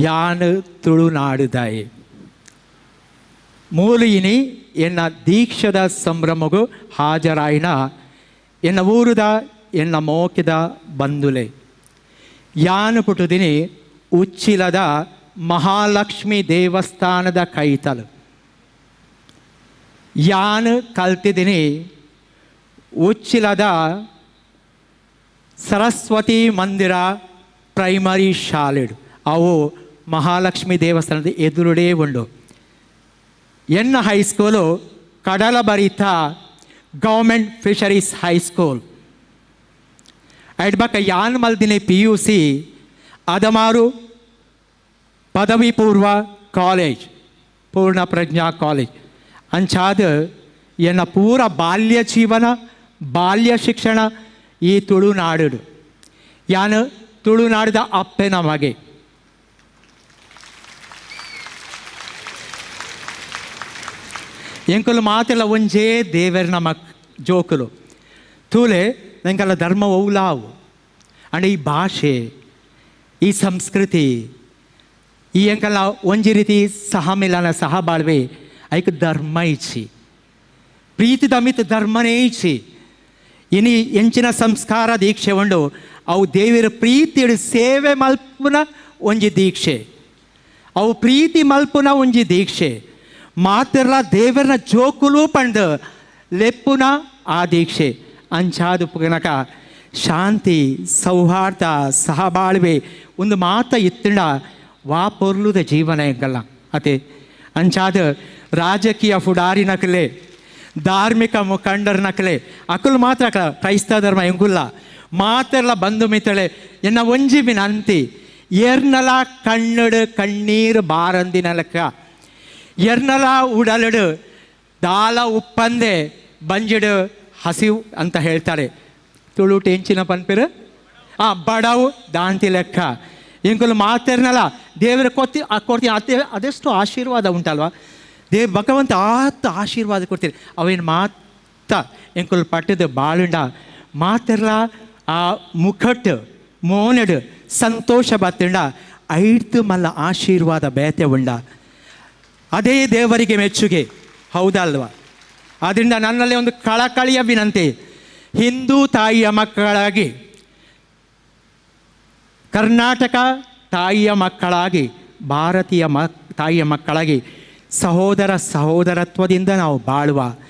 ಯಾನ ತುಳುನಾಡುದಾಯಿ ಮೂಲಿಯಿನಿ ಎನ್ನ ದೀಕ್ಷದ ಸಂಭ್ರಮಗೂ ಹಾಜರಾಯಿನ ಎನ್ನ ಊರುದ ಎನ್ನ ಮೋಕಿದ ಬಂದುಲೆ ಯಾನು ಪುಟುದಿನಿ ಉಚ್ಚಿಲದ ಮಹಾಲಕ್ಷ್ಮಿ ದೇವಸ್ಥಾನದ ಕೈತಲು ಯಾನು ಕಲ್ತಿದ್ದೀನಿ ಉಚ್ಚಿಲದ ಸರಸ್ವತಿ ಮಂದಿರ ಪ್ರೈಮರಿ ಶಾಲೆಡು ಅವು ಮಹಾಲಕ್ಷ್ಮಿ ದೇವಸ್ಥಾನದ ಎದುರುಡೇ ಉಂಡು. ಎನ್ನ ಹೈಸ್ಕೂಲು ಕಡಲಭರಿತ ಗೌರ್ಮೆಂಟ್ ಫಿಶರೀಸ್ ಹೈಸ್ಕೂಲ್ ಅಡ್ಬಕ ಯಾನ್ ಮಲ್ದಿನಿ PUC ಅದಮಾರು ಪದವಿ ಪೂರ್ವ ಕಾಲೇಜ್ ಪೂರ್ಣ ಪ್ರಜ್ಞಾ ಕಾಲೇಜ್ ಅಂಚಾದ ಎನ್ನ ಪೂರ ಬಾಲ್ಯ ಜೀವನ ಬಾಲ್ಯ ಶಿಕ್ಷಣ ಈ ತುಳುನಾಡು ಯಾನು ತುಳುನಾಡಿದ ಅಪ್ಪೆನ ಮಗೆ. ಎಂಕಲು ಮಾತೆಲ್ಲ ಒಂಜೇ ದೇವರನ ಜೋಕುಲು ತೂಲೆ ನಂಗೆಲ್ಲ ಧರ್ಮ ಔಲಾವು ಅಂಡ್ ಈ ಭಾಷೆ ಈ ಸಂಸ್ಕೃತಿ ಈ ಎಂಕಲ್ಲ ಒಂಜಿ ರೀತಿ ಸಹಮಿಲನ ಸಹಬಾಳ್ವೆ ಐಕ್ ಧರ್ಮ ಇಚ್ಚಿ ಪ್ರೀತಿ ದಮಿತ್ ಧರ್ಮನೇ ಇಚ್ಚಿ ಇನಿ ಎಂಚಿನ ಸಂಸ್ಕಾರ ದೀಕ್ಷೆ ಉಂಡು ಅವು ದೇವರ ಪ್ರೀತಿ ಸೇವೆ ಮಲ್ಪುನ ಒಂಜಿ ದೀಕ್ಷೆ ಅವು ಪ್ರೀತಿ ಮಲ್ಪುನ ಒಂಜಿ ದೀಕ್ಷೆ ಮಾತಿರ್ಲ ದೇವರನ ಜೋಕುಲು ಪಂಡ್ ಲೆಪ್ಪುನ ಆ ದೀಕ್ಷೆ ಅಂಚಾದು ಪುನಕ ಶಾಂತಿ ಸೌಹಾರ್ದ ಸಹಬಾಳ್ವೆ ಒಂದು ಮಾತ ಇತ್ತಿಂಡ ವಾ ಪೊರ್ಲುದ ಜೀವನ ಎಂಗಲ್ಲ ಅತೆ ಅಂಚಾದ ರಾಜಕೀಯ ಫುಡಾರಿನಕಲೆ ಧಾರ್ಮಿಕ ಮುಖಂಡರ್ನಕಲೆ ಅಕುಲು ಮಾತ್ರ ಕ್ರೈಸ್ತ ಧರ್ಮ ಎಂಗುಲ್ಲ ಮಾತೆರ್ಲ ಬಂಧು ಮಿತ್ರಳೆ ಎನ್ನ ಒಂಜಿ ಬಿನಂತಿ ಎರ್ನಲ ಕಣ್ಣಡು ಕಣ್ಣೀರು ಬಾರಂದಿನ ಲೆಕ್ಕ ಎರ್ನಲ ಉಡಲಡು ದಾಲ ಉಪ್ಪಂದೆ ಬಂಜಿಡು ಹಸಿವು ಅಂತ ಹೇಳ್ತಾರೆ. ತುಳು ಟೆಂಚಿನ ಪನ್ಪಿರು ಬಡವು ದಾಂತಿ ಲೆಕ್ಕ ಎಂಕುಲು ಮಾತೆರ್ನಲ್ಲ ದೇವರ ಕೊಡ್ತೀನಿ ಅದೆಷ್ಟು ಆಶೀರ್ವಾದ ಉಂಟಲ್ವ ಭಗವಂತ ಆತ ಆಶೀರ್ವಾದ ಕೊಡ್ತೀರಿ ಅವೇನು ಮಾತ ಎಂಕುಲು ಪಟ್ಟದ ಬಾಳುಂಡ ಮಾತೆರ್ಲ ಆ ಮುಖಟ್ ಮೋನಡು ಸಂತೋಷ ಬತ್ತಿಂಡ ಐದು ಮಲ್ಲ ಆಶೀರ್ವಾದ ಬೇತೆ ಉಂಡ ಅದೇ ದೇವರಿಗೆ ಮೆಚ್ಚುಗೆ ಹೌದಲ್ವಾ. ಆದ್ದರಿಂದ ನನ್ನಲ್ಲಿ ಒಂದು ಕಳಕಳಿಯ ವಿನಂತಿ, ಹಿಂದೂ ತಾಯಿಯ ಮಕ್ಕಳಾಗಿ ಕರ್ನಾಟಕ ತಾಯಿಯ ಮಕ್ಕಳಾಗಿ ಭಾರತೀಯ ತಾಯಿಯ ಮಕ್ಕಳಾಗಿ ಸಹೋದರತ್ವದಿಂದ ನಾವು ಬಾಳುವ